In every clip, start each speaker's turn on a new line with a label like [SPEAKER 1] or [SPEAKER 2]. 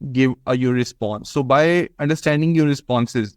[SPEAKER 1] give your response. So by understanding your responses,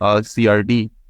[SPEAKER 1] CRT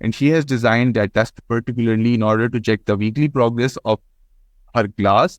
[SPEAKER 1] and she has designed that test particularly in order to check the weekly progress of her class.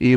[SPEAKER 1] A+